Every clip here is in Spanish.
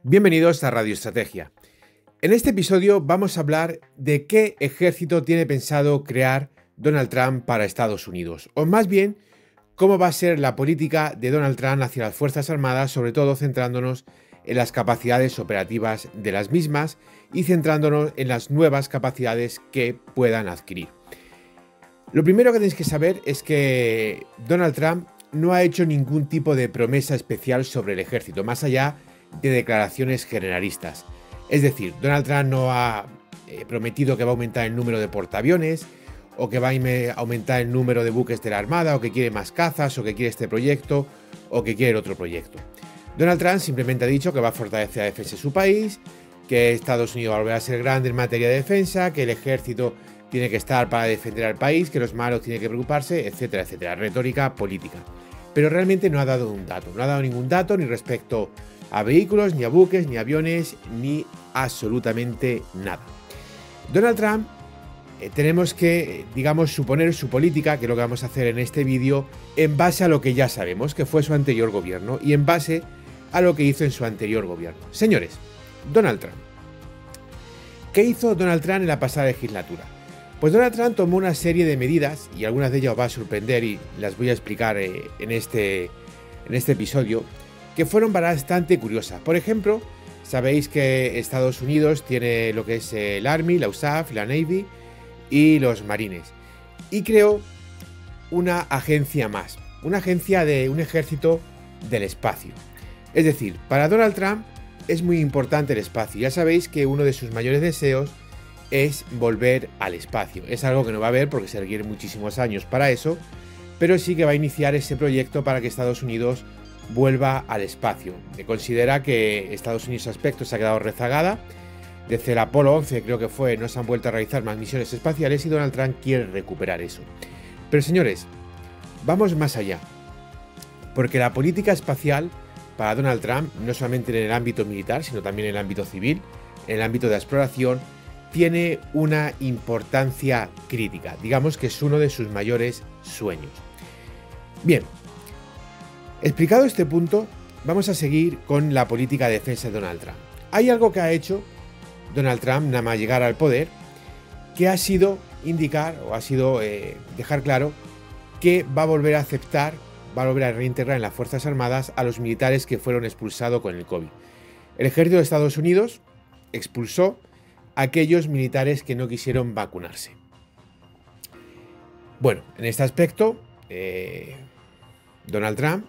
Bienvenidos a Radio Estrategia. En este episodio vamos a hablar de qué ejército tiene pensado crear Donald Trump para Estados Unidos, o más bien, cómo va a ser la política de Donald Trump hacia las Fuerzas Armadas, sobre todo centrándonos en las capacidades operativas de las mismas y centrándonos en las nuevas capacidades que puedan adquirir. Lo primero que tenéis que saber es que Donald Trump no ha hecho ningún tipo de promesa especial sobre el ejército, más allá de declaraciones generalistas. Es decir, Donald Trump no ha prometido que va a aumentar el número de portaaviones, o que va a aumentar el número de buques de la Armada, o que quiere más cazas, o que quiere este proyecto, o que quiere otro proyecto. Donald Trump simplemente ha dicho que va a fortalecer la defensa de su país, que Estados Unidos va a volver a ser grande en materia de defensa, que el ejército tiene que estar para defender al país, que los malos tienen que preocuparse, etcétera, etcétera. Retórica política. Pero realmente no ha dado un dato, no ha dado ningún dato ni respecto a vehículos, ni a buques, ni a aviones, ni absolutamente nada. Donald Trump, tenemos que, suponer su política, que es lo que vamos a hacer en este vídeo, en base a lo que ya sabemos, que fue su anterior gobierno, y en base a lo que hizo en su anterior gobierno. Señores, Donald Trump. ¿Qué hizo Donald Trump en la pasada legislatura? Pues Donald Trump tomó una serie de medidas, y algunas de ellas os va a sorprender y las voy a explicar en este episodio, que fueron bastante curiosas. Por ejemplo, sabéis que Estados Unidos tiene lo que es el Army, la USAF, la Navy y los Marines. Y creó una agencia más, una agencia de un ejército del espacio. Es decir, para Donald Trump es muy importante el espacio. Ya sabéis que uno de sus mayores deseos es volver al espacio. Es algo que no va a haber porque se requieren muchísimos años para eso, pero sí que va a iniciar ese proyecto para que Estados Unidos vuelva al espacio. Se considera que Estados Unidos en ese aspecto se ha quedado rezagada. Desde el Apolo 11 creo que fue, no se han vuelto a realizar más misiones espaciales y Donald Trump quiere recuperar eso. Pero señores, vamos más allá. Porque la política espacial para Donald Trump, no solamente en el ámbito militar, sino también en el ámbito civil, en el ámbito de la exploración, tiene una importancia crítica. Digamos que es uno de sus mayores sueños. Bien. Explicado este punto, vamos a seguir con la política de defensa de Donald Trump. Hay algo que ha hecho Donald Trump nada más llegar al poder, que ha sido indicar o ha sido dejar claro que va a volver a aceptar, va a volver a reintegrar en las Fuerzas Armadas a los militares que fueron expulsados con el COVID. El ejército de Estados Unidos expulsó a aquellos militares que no quisieron vacunarse. Bueno, en este aspecto, Donald Trump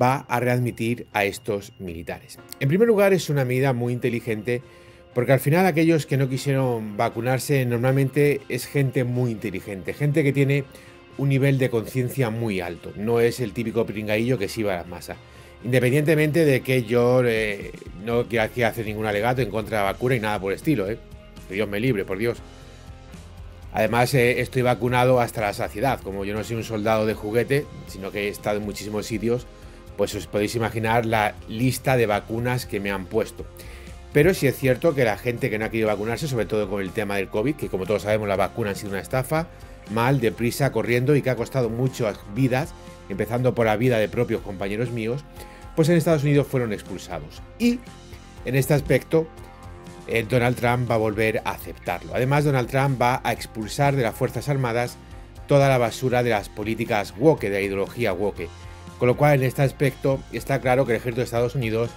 va a readmitir a estos militares. En primer lugar, es una medida muy inteligente porque al final aquellos que no quisieron vacunarse normalmente es gente muy inteligente, gente que tiene un nivel de conciencia muy alto, no es el típico pringaillo que sí va a las masas. Independientemente de que yo no quiera aquí hacer ningún alegato en contra de la vacuna y nada por el estilo, que Dios me libre, por Dios. Además, estoy vacunado hasta la saciedad, como yo no soy un soldado de juguete, sino que he estado en muchísimos sitios, pues os podéis imaginar la lista de vacunas que me han puesto. Pero sí es cierto que la gente que no ha querido vacunarse, sobre todo con el tema del COVID, que como todos sabemos la vacuna ha sido una estafa, mal, deprisa, corriendo y que ha costado muchas vidas, empezando por la vida de propios compañeros míos, pues en Estados Unidos fueron expulsados. Y en este aspecto, Donald Trump va a volver a aceptarlo. Además, Donald Trump va a expulsar de las Fuerzas Armadas toda la basura de las políticas woke, de la ideología woke. Con lo cual, en este aspecto, está claro que el ejército de Estados Unidos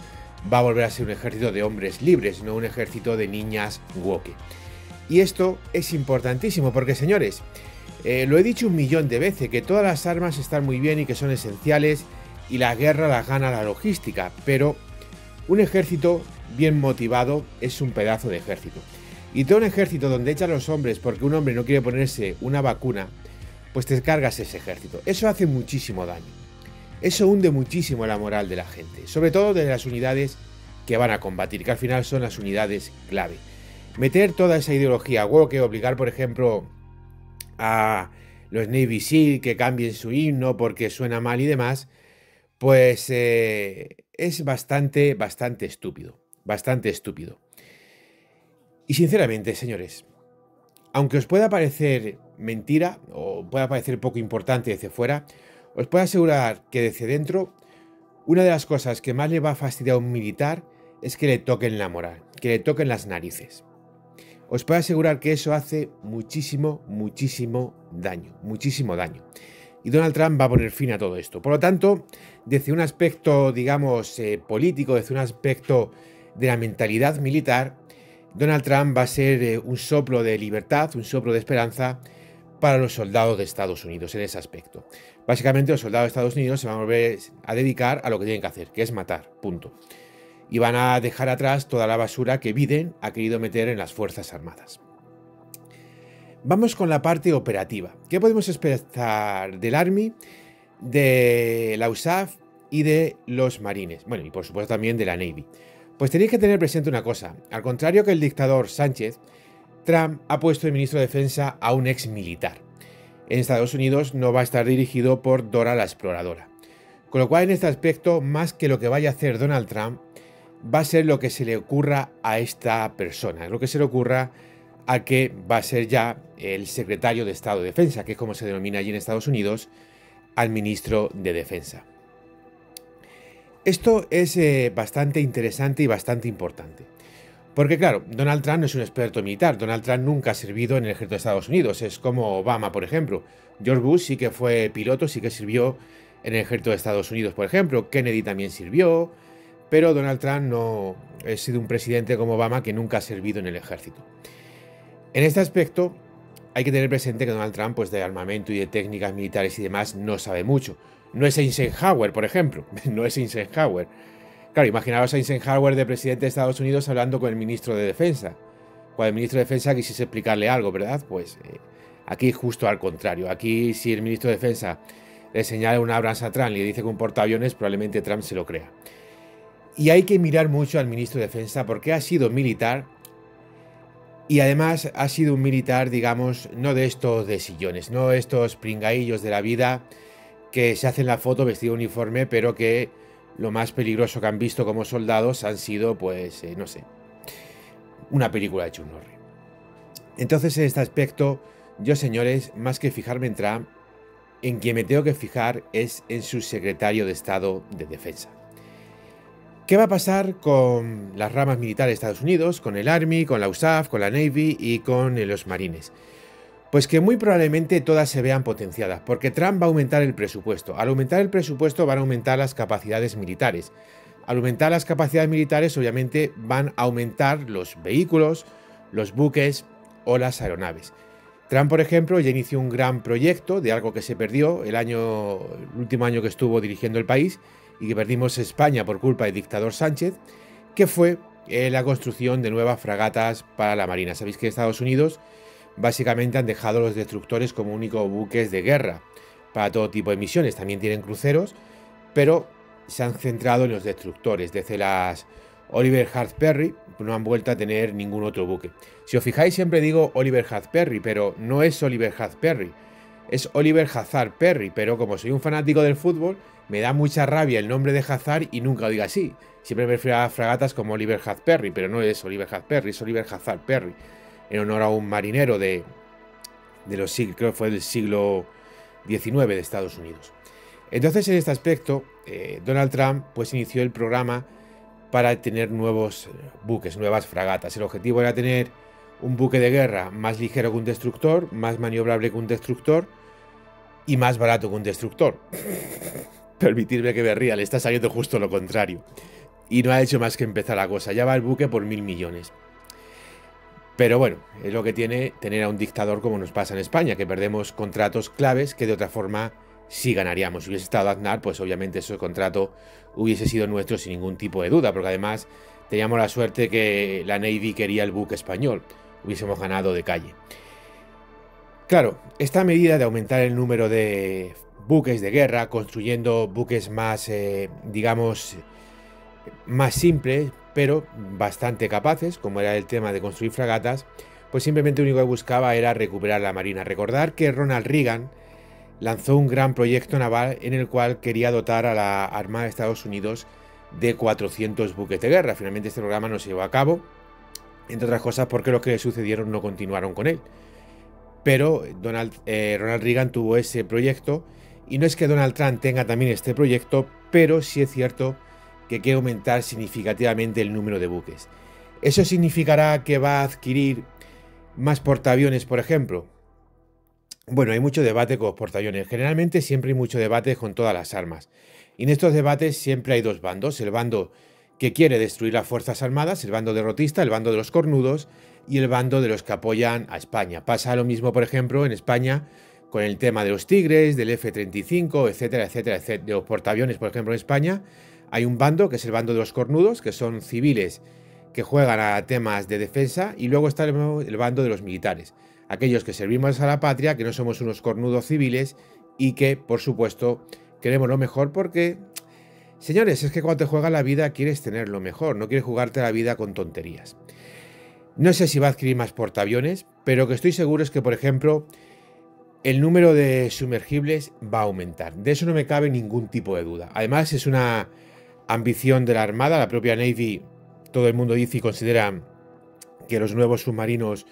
va a volver a ser un ejército de hombres libres, no un ejército de niñas woke. Y esto es importantísimo porque, señores, lo he dicho un millón de veces, que todas las armas están muy bien y que son esenciales y la guerra la gana la logística, pero un ejército bien motivado es un pedazo de ejército. Y todo un ejército donde echan los hombres porque un hombre no quiere ponerse una vacuna, pues te cargas ese ejército. Eso hace muchísimo daño. Eso hunde muchísimo la moral de la gente, sobre todo de las unidades que van a combatir, que al final son las unidades clave. Meter toda esa ideología woke, obligar, por ejemplo, a los Navy SEAL que cambien su himno porque suena mal y demás, pues es bastante estúpido, bastante estúpido. Y sinceramente, señores, aunque os pueda parecer mentira o pueda parecer poco importante desde fuera, os puedo asegurar que desde dentro, una de las cosas que más le va a fastidiar a un militar es que le toquen la moral, que le toquen las narices. Os puedo asegurar que eso hace muchísimo daño. Y Donald Trump va a poner fin a todo esto. Por lo tanto, desde un aspecto, digamos, político, desde un aspecto de la mentalidad militar, Donald Trump va a ser un soplo de libertad, un soplo de esperanza para los soldados de Estados Unidos en ese aspecto. Básicamente, los soldados de Estados Unidos se van a volver a dedicar a lo que tienen que hacer, que es matar, punto. Y van a dejar atrás toda la basura que Biden ha querido meter en las Fuerzas Armadas. Vamos con la parte operativa. ¿Qué podemos esperar del Army, de la USAF y de los Marines? Bueno, y por supuesto también de la Navy. Pues tenéis que tener presente una cosa. Al contrario que el dictador Sánchez, Trump ha puesto de ministro de Defensa a un ex militar. En Estados Unidos no va a estar dirigido por Dora la Exploradora. Con lo cual, en este aspecto, más que lo que vaya a hacer Donald Trump, va a ser lo que se le ocurra a esta persona, lo que se le ocurra a que va a ser ya el secretario de Estado de Defensa, que es como se denomina allí en Estados Unidos, al ministro de Defensa. Esto es bastante interesante y bastante importante. Porque claro, Donald Trump no es un experto militar, Donald Trump nunca ha servido en el ejército de Estados Unidos, es como Obama, por ejemplo. George Bush sí que fue piloto, sí que sirvió en el ejército de Estados Unidos, por ejemplo. Kennedy también sirvió, pero Donald Trump no ha sido un presidente como Obama que nunca ha servido en el ejército. En este aspecto hay que tener presente que Donald Trump, pues de armamento y de técnicas militares y demás, no sabe mucho. No es Eisenhower, por ejemplo, no es Eisenhower. Claro, imaginaos a Eisenhower de presidente de Estados Unidos hablando con el ministro de Defensa. Cuando el ministro de Defensa quisiese explicarle algo, ¿verdad? Pues aquí justo al contrario. Aquí si el ministro de Defensa le señala un Abrams a Trump y le dice que un portaaviones, probablemente Trump se lo crea. Y hay que mirar mucho al ministro de Defensa porque ha sido militar y además ha sido un militar, digamos, no de estos de sillones, no estos pringaillos de la vida que se hacen la foto vestido de uniforme, pero que lo más peligroso que han visto como soldados han sido, pues, no sé, una película de Chuck Norris. Entonces, en este aspecto, yo, señores, más que fijarme en Trump, en quien me tengo que fijar es en su secretario de Estado de Defensa. ¿Qué va a pasar con las ramas militares de Estados Unidos, con el Army, con la USAF, con la Navy y con los Marines? Pues que muy probablemente todas se vean potenciadas, porque Trump va a aumentar el presupuesto. Al aumentar el presupuesto van a aumentar las capacidades militares. Al aumentar las capacidades militares, obviamente, van a aumentar los vehículos, los buques o las aeronaves. Trump, por ejemplo, ya inició un gran proyecto de algo que se perdió el último año que estuvo dirigiendo el país y que perdimos España por culpa del dictador Sánchez, que fue la construcción de nuevas fragatas para la Marina. Sabéis que Estados Unidos básicamente han dejado los destructores como únicos buques de guerra para todo tipo de misiones. También tienen cruceros, pero se han centrado en los destructores. Desde las Oliver Hardy no han vuelto a tener ningún otro buque. Si os fijáis, siempre digo Oliver Hardy, pero no es Oliver Hardy, es Oliver Hazard Perry, pero como soy un fanático del fútbol, me da mucha rabia el nombre de Hazard y nunca lo digo así. Siempre me refiero a fragatas como Oliver Perry, pero no es Oliver Perry, es Oliver Hazard Perry, en honor a un marinero de los siglos, creo que fue del siglo XIX de Estados Unidos. Entonces, en este aspecto, Donald Trump pues inició el programa para tener nuevos buques, nuevas fragatas. El objetivo era tener un buque de guerra más ligero que un destructor, más maniobrable que un destructor y más barato que un destructor. Permitidme que me ría, le está saliendo justo lo contrario. Y no ha hecho más que empezar la cosa. Ya va el buque por 1.000 millones. Pero bueno, es lo que tiene tener a un dictador como nos pasa en España, que perdemos contratos claves que de otra forma sí ganaríamos. Si hubiese estado Aznar, pues obviamente ese contrato hubiese sido nuestro sin ningún tipo de duda, porque además teníamos la suerte que la Navy quería el buque español. Hubiésemos ganado de calle. Claro, esta medida de aumentar el número de buques de guerra, construyendo buques más, digamos, más simples, pero bastante capaces, como era el tema de construir fragatas, pues simplemente lo único que buscaba era recuperar la marina. Recordar que Ronald Reagan lanzó un gran proyecto naval en el cual quería dotar a la Armada de Estados Unidos de 400 buques de guerra. Finalmente este programa no se llevó a cabo, entre otras cosas porque los que le sucedieron no continuaron con él. Pero Ronald Reagan tuvo ese proyecto, y no es que Donald Trump tenga también este proyecto, pero sí es cierto que quiere aumentar significativamente el número de buques. ¿Eso significará que va a adquirir más portaaviones, por ejemplo? Bueno, hay mucho debate con los portaaviones. Generalmente siempre hay mucho debate con todas las armas. Y en estos debates siempre hay dos bandos. El bando que quiere destruir las Fuerzas Armadas, el bando derrotista, el bando de los cornudos y el bando de los que apoyan a España. Pasa lo mismo, por ejemplo, en España con el tema de los Tigres, del F-35, etcétera, etcétera, etcétera. De los portaaviones, por ejemplo, en España hay un bando que es el bando de los cornudos, que son civiles que juegan a temas de defensa, y luego está el bando de los militares, aquellos que servimos a la patria, que no somos unos cornudos civiles y que, por supuesto, queremos lo mejor porque, señores, es que cuando te juegas la vida quieres tener lo mejor, no quieres jugarte la vida con tonterías. No sé si va a adquirir más portaaviones, pero que estoy seguro es que, por ejemplo, el número de sumergibles va a aumentar. De eso no me cabe ningún tipo de duda. Además, es una ambición de la Armada, la propia Navy. Todo el mundo dice y considera que los nuevos submarinos,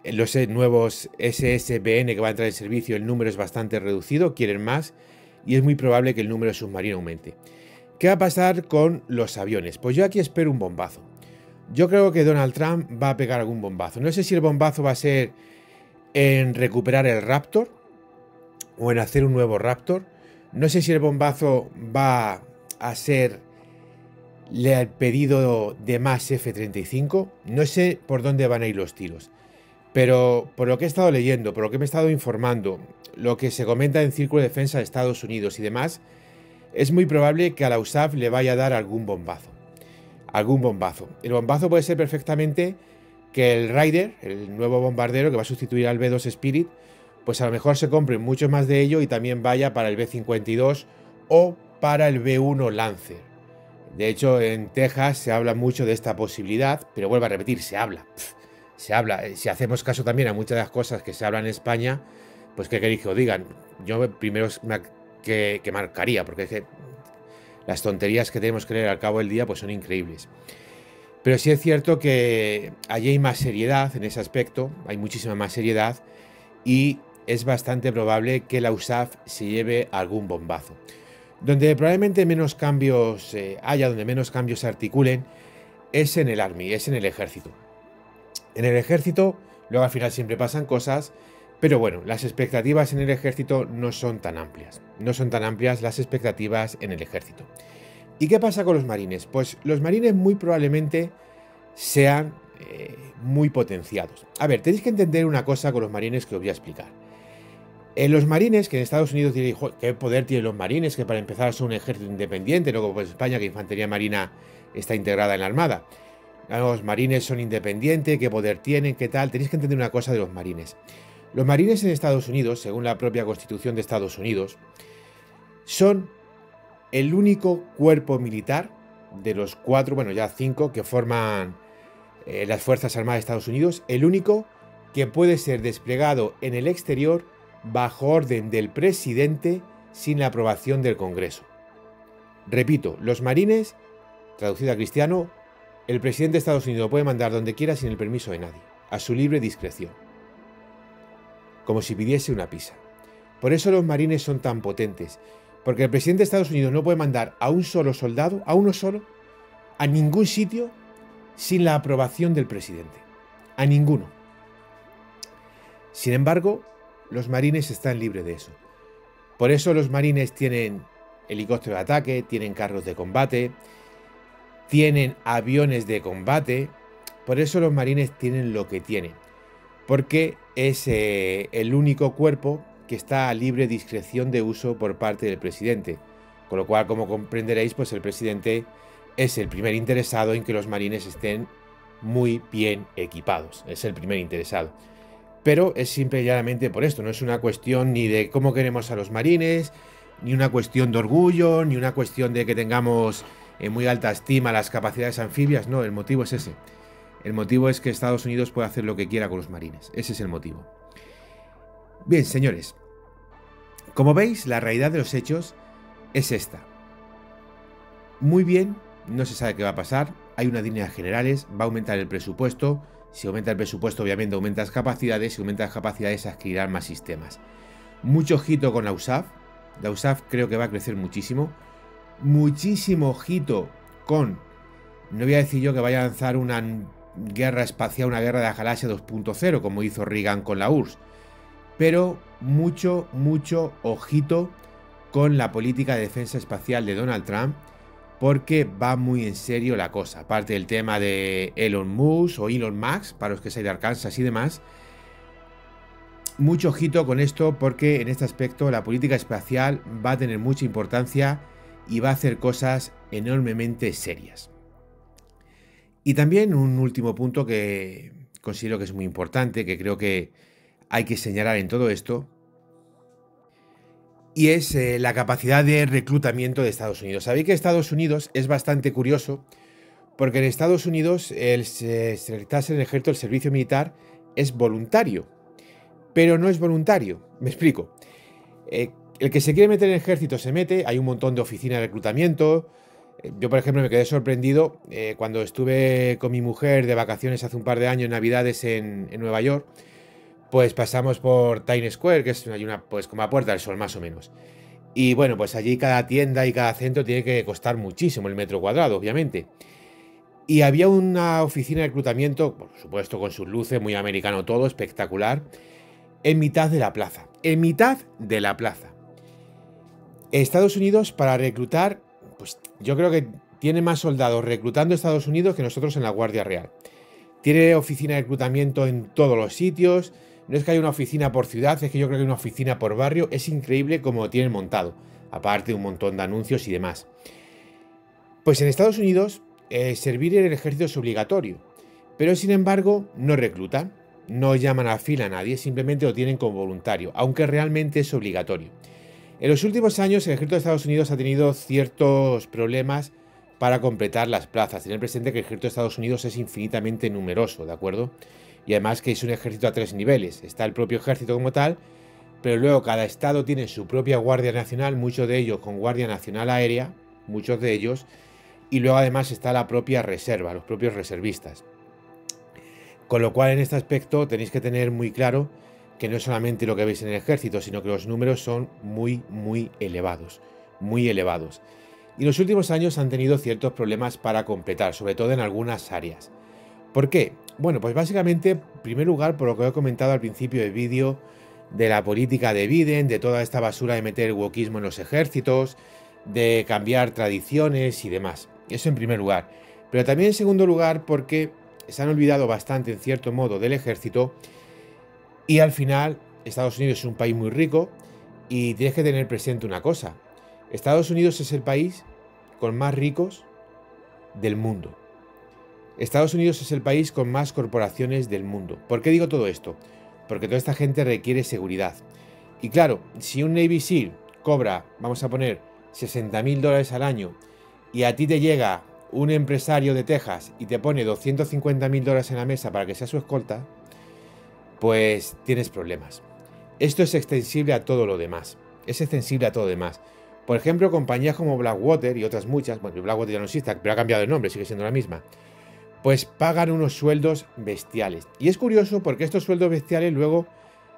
los nuevos SSBN que van a entrar en servicio, el número es bastante reducido, quieren más y es muy probable que el número de submarinos aumente. ¿Qué va a pasar con los aviones? Pues yo aquí espero un bombazo. Yo creo que Donald Trump va a pegar algún bombazo. No sé si el bombazo va a ser en recuperar el Raptor o en hacer un nuevo Raptor. No sé si el bombazo va a ser el pedido de más F-35, no sé por dónde van a ir los tiros, pero por lo que he estado leyendo, por lo que me he estado informando, lo que se comenta en Círculo de Defensa de Estados Unidos y demás, es muy probable que a la USAF le vaya a dar algún bombazo. Algún bombazo. El bombazo puede ser perfectamente que el Raider, el nuevo bombardero que va a sustituir al B-2 Spirit, pues a lo mejor se compre mucho más de ello y también vaya para el B-52 o para el B-1 Lancer. De hecho, en Texas se habla mucho de esta posibilidad, pero vuelvo a repetir, se habla. Se habla. Si hacemos caso también a muchas de las cosas que se hablan en España, pues ¿qué queréis que os digan? Yo primero que marcaría, porque es que las tonterías que tenemos que leer al cabo del día pues son increíbles. Pero sí es cierto que allí hay más seriedad en ese aspecto, hay muchísima más seriedad y es bastante probable que la USAF se lleve algún bombazo. Donde probablemente menos cambios haya, donde menos cambios se articulen, es en el Army, es en el ejército. En el ejército, luego al final siempre pasan cosas, pero bueno, las expectativas en el ejército no son tan amplias. No son tan amplias las expectativas en el ejército. ¿Y qué pasa con los marines? Pues los marines muy probablemente sean muy potenciados. A ver, tenéis que entender una cosa con los marines que os voy a explicar. Los marines, que en Estados Unidos tienen, ¿qué poder tienen los marines? Que para empezar son un ejército independiente, no como pues España, que Infantería Marina está integrada en la Armada. Los marines son independientes, ¿qué poder tienen? ¿Qué tal? Tenéis que entender una cosa de los marines. Los marines en Estados Unidos, según la propia Constitución de Estados Unidos, son el único cuerpo militar de los 4, bueno ya 5 que forman las Fuerzas Armadas de Estados Unidos, el único que puede ser desplegado en el exterior bajo orden del presidente sin la aprobación del Congreso. Repito, los marines, traducido a cristiano, el presidente de Estados Unidos lo puede mandar donde quiera sin el permiso de nadie, a su libre discreción, como si pidiese una pizza. Por eso los marines son tan potentes, porque el presidente de Estados Unidos no puede mandar a un solo soldado, a uno solo, a ningún sitio sin la aprobación del presidente, a ninguno. Sin embargo, los marines están libres de eso. Por eso los marines tienen helicópteros de ataque, tienen carros de combate, tienen aviones de combate. Por eso los marines tienen lo que tienen. Porque es el único cuerpo que está a libre discreción de uso por parte del presidente. Con lo cual, como comprenderéis, pues el presidente es el primer interesado en que los marines estén muy bien equipados. Es el primer interesado. Pero es simple y llanamente por esto, no es una cuestión ni de cómo queremos a los marines, ni una cuestión de orgullo, ni una cuestión de que tengamos en muy alta estima las capacidades anfibias, no, el motivo es ese. El motivo es que Estados Unidos puede hacer lo que quiera con los marines, ese es el motivo. Bien, señores, como veis, la realidad de los hechos es esta. Muy bien, no se sabe qué va a pasar, hay unas líneas generales, va a aumentar el presupuesto. Si aumenta el presupuesto, obviamente aumenta las capacidades. Si aumenta las capacidades, adquirirán más sistemas. Mucho ojito con la USAF. La USAF creo que va a crecer muchísimo. muchísimo ojito con, no voy a decir yo que vaya a lanzar una guerra espacial, una guerra de la galaxia 2.0, como hizo Reagan con la URSS, pero mucho ojito con la política de defensa espacial de Donald Trump, porque va muy en serio la cosa. Aparte del tema de Elon Musk o Elon Musk, para los que sean de Arkansas y demás, mucho ojito con esto, porque en este aspecto la política espacial va a tener mucha importancia y va a hacer cosas enormemente serias. Y también un último punto que considero que es muy importante, que creo que hay que señalar en todo esto, y es la capacidad de reclutamiento de Estados Unidos. Sabéis que Estados Unidos es bastante curioso, porque en Estados Unidos el selectarse en el ejército, el servicio militar, es voluntario, pero no es voluntario. Me explico. El que se quiere meter en el ejército se mete, hay un montón de oficinas de reclutamiento. Yo, por ejemplo, me quedé sorprendido cuando estuve con mi mujer de vacaciones hace un par de años, Navidades en Nueva York. Pues pasamos por Times Square, que es pues como a Puerta del Sol, más o menos. Y bueno, pues allí cada tienda y cada centro tiene que costar muchísimo el metro cuadrado, obviamente. Y había una oficina de reclutamiento, por supuesto con sus luces, muy americano todo, espectacular, en mitad de la plaza. En mitad de la plaza. Estados Unidos, para reclutar, pues yo creo que tiene más soldados reclutando Estados Unidos que nosotros en la Guardia Real. Tiene oficina de reclutamiento en todos los sitios. No es que haya una oficina por ciudad, es que yo creo que hay una oficina por barrio. Es increíble cómo lo tienen montado, aparte de un montón de anuncios y demás. Pues en Estados Unidos servir en el ejército es obligatorio, pero sin embargo no reclutan, no llaman a fila a nadie, simplemente lo tienen como voluntario, aunque realmente es obligatorio. En los últimos años el ejército de Estados Unidos ha tenido ciertos problemas para completar las plazas. Tener presente que el ejército de Estados Unidos es infinitamente numeroso, ¿de acuerdo? Y además que es un ejército a 3 niveles. Está el propio ejército como tal, pero luego cada estado tiene su propia Guardia Nacional, muchos de ellos con Guardia Nacional Aérea, muchos de ellos, y luego además está la propia reserva, los propios reservistas. Con lo cual en este aspecto tenéis que tener muy claro que no es solamente lo que veis en el ejército, sino que los números son muy elevados, muy elevados. Y en los últimos años han tenido ciertos problemas para completar, sobre todo en algunas áreas. ¿Por qué? Bueno, pues básicamente, en primer lugar, por lo que he comentado al principio del vídeo, de la política de Biden, de toda esta basura de meter el wokismo en los ejércitos, de cambiar tradiciones y demás. Eso en primer lugar. Pero también en segundo lugar porque se han olvidado bastante, en cierto modo, del ejército. Y al final, Estados Unidos es un país muy rico y tienes que tener presente una cosa. Estados Unidos es el país con más ricos del mundo. Estados Unidos es el país con más corporaciones del mundo. ¿Por qué digo todo esto? Porque toda esta gente requiere seguridad. Y claro, si un Navy SEAL cobra, vamos a poner, $60.000 al año y a ti te llega un empresario de Texas y te pone $250.000 en la mesa para que sea su escolta, pues tienes problemas. Esto es extensible a todo lo demás. Es extensible a todo lo demás. Por ejemplo, compañías como Blackwater y otras muchas, bueno, Blackwater ya no existe, pero ha cambiado de nombre, sigue siendo la misma, pues pagan unos sueldos bestiales. Y es curioso porque estos sueldos bestiales luego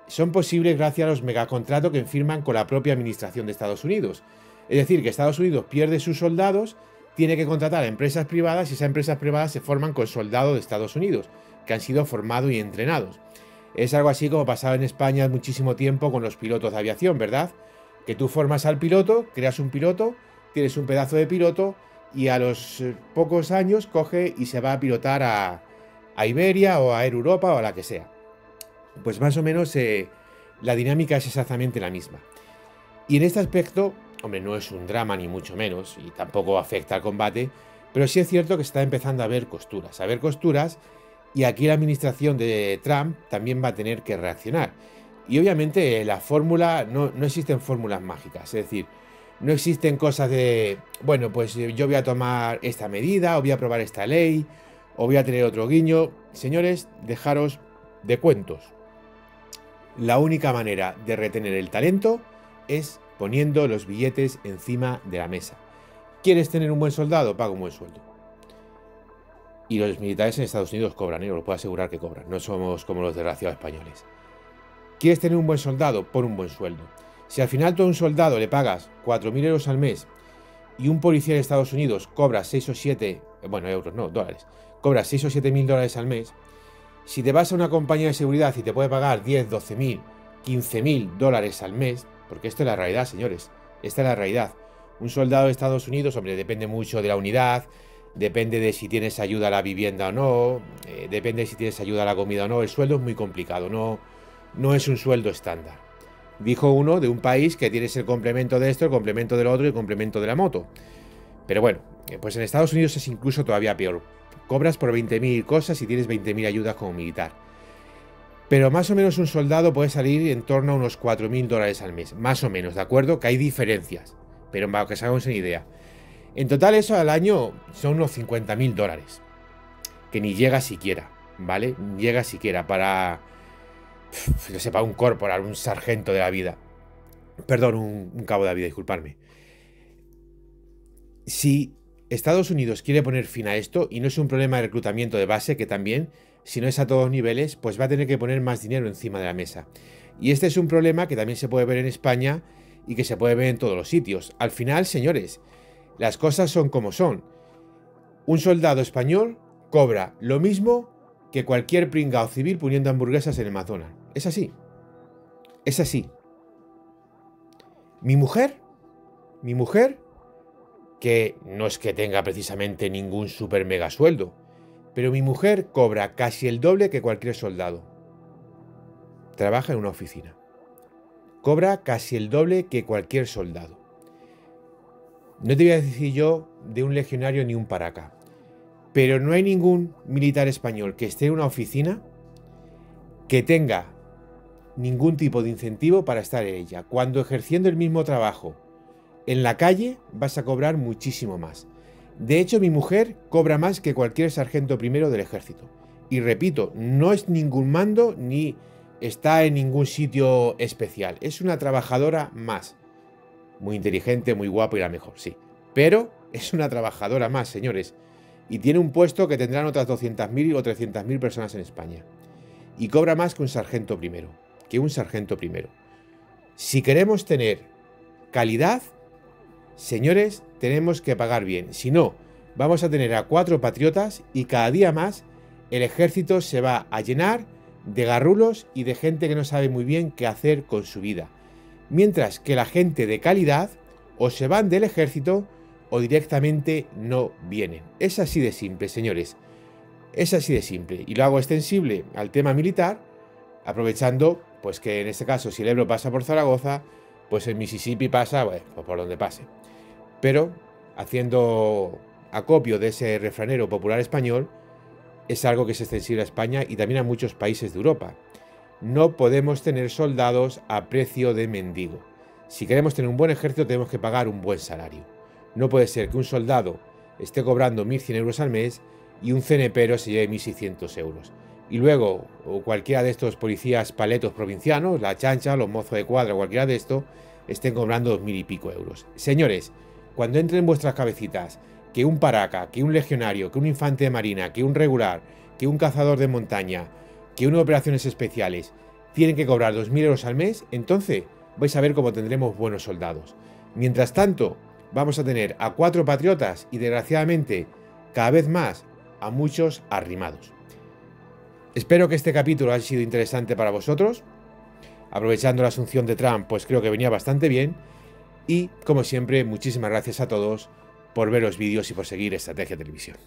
son posibles gracias a los megacontratos que firman con la propia administración de Estados Unidos. Es decir, que Estados Unidos pierde sus soldados, tiene que contratar a empresas privadas y esas empresas privadas se forman con soldados de Estados Unidos, que han sido formados y entrenados. Es algo así como pasaba en España muchísimo tiempo con los pilotos de aviación, ¿verdad? Que tú formas al piloto, creas un piloto, tienes un pedazo de piloto y a los pocos años coge y se va a pilotar a Iberia o a Air Europa o a la que sea. Pues más o menos la dinámica es exactamente la misma. Y en este aspecto, hombre, no es un drama ni mucho menos y tampoco afecta al combate, pero sí es cierto que está empezando a haber costuras, y aquí la administración de Trump también va a tener que reaccionar. Y obviamente la fórmula, no existen fórmulas mágicas, es decir, no existen cosas de, bueno, pues yo voy a tomar esta medida, o voy a aprobar esta ley, o voy a tener otro guiño. Señores, dejaros de cuentos. La única manera de retener el talento es poniendo los billetes encima de la mesa. ¿Quieres tener un buen soldado? Paga un buen sueldo. Y los militares en Estados Unidos cobran, os lo puedo asegurar que cobran. No somos como los desgraciados españoles. ¿Quieres tener un buen soldado? Pon un buen sueldo. Si al final tú a un soldado le pagas 4.000 euros al mes y un policía de Estados Unidos cobra 6 o 7, bueno, euros, no, dólares, cobra 6 o 7 mil dólares al mes, si te vas a una compañía de seguridad y te puede pagar 10, 12 mil, 15 mil dólares al mes, porque esto es la realidad, señores, esta es la realidad. Un soldado de Estados Unidos, hombre, depende mucho de la unidad, depende de si tienes ayuda a la vivienda o no, depende de si tienes ayuda a la comida o no, el sueldo es muy complicado, no es un sueldo estándar. Dijo uno de un país que tienes el complemento de esto, el complemento del otro y el complemento de la moto. Pero bueno, pues en Estados Unidos es incluso todavía peor. Cobras por 20.000 cosas y tienes 20.000 ayudas como militar. Pero más o menos un soldado puede salir en torno a unos 4.000 dólares al mes. Más o menos, ¿de acuerdo? Que hay diferencias. Pero para que se hagamos una idea. En total eso al año son unos 50.000 dólares. Que ni llega siquiera, ¿vale? Ni llega siquiera para... no sé, para un corporal, un sargento de la vida. Perdón, un cabo de la vida, disculparme. Si Estados Unidos quiere poner fin a esto, y no es un problema de reclutamiento de base, que también, si no es a todos niveles, pues va a tener que poner más dinero encima de la mesa. Y este es un problema que también se puede ver en España y que se puede ver en todos los sitios. Al final, señores, las cosas son como son. Un soldado español cobra lo mismo que cualquier pringao civil poniendo hamburguesas en el McDonald's. Es así. Es así. Mi mujer, que no es que tenga precisamente ningún super mega sueldo, pero mi mujer cobra casi el doble que cualquier soldado. Trabaja en una oficina. Cobra casi el doble que cualquier soldado. No te voy a decir yo de un legionario ni un paraca, pero no hay ningún militar español que esté en una oficina que tenga ningún tipo de incentivo para estar en ella, cuando ejerciendo el mismo trabajo en la calle vas a cobrar muchísimo más. De hecho, mi mujer cobra más que cualquier sargento primero del ejército. Y repito, no es ningún mando ni está en ningún sitio especial. Es una trabajadora más. Muy inteligente, muy guapa y la mejor, sí. Pero es una trabajadora más, señores. Y tiene un puesto que tendrán otras 200.000 o 300.000 personas en España. Y cobra más que un sargento primero. Si queremos tener calidad, señores, tenemos que pagar bien. Si no, vamos a tener a 4 patriotas y cada día más el ejército se va a llenar de garrulos y de gente que no sabe muy bien qué hacer con su vida. Mientras que la gente de calidad o se van del ejército o directamente no vienen. Es así de simple, señores. Es así de simple. Y lo hago extensible al tema militar, aprovechando pues que en este caso si el Ebro pasa por Zaragoza, pues el Mississippi pasa, bueno, pues por donde pase. Pero haciendo acopio de ese refranero popular español, es algo que es extensible a España y también a muchos países de Europa. No podemos tener soldados a precio de mendigo. Si queremos tener un buen ejército tenemos que pagar un buen salario. No puede ser que un soldado esté cobrando 1.100 euros al mes y un cenepero se lleve 1.600 euros. Y luego, o cualquiera de estos policías paletos provincianos, la chancha, los mozos de cuadra, cualquiera de estos, estén cobrando 2.000 y pico euros. Señores, cuando entre en vuestras cabecitas que un paraca, que un legionario, que un infante de marina, que un regular, que un cazador de montaña, que uno de operaciones especiales tienen que cobrar 2.000 euros al mes, entonces vais a ver cómo tendremos buenos soldados. Mientras tanto, vamos a tener a 4 patriotas y desgraciadamente cada vez más a muchos arrimados. Espero que este capítulo haya sido interesante para vosotros. Aprovechando la asunción de Trump, pues creo que venía bastante bien. Y, como siempre, muchísimas gracias a todos por ver los vídeos y por seguir Estrategia Televisión.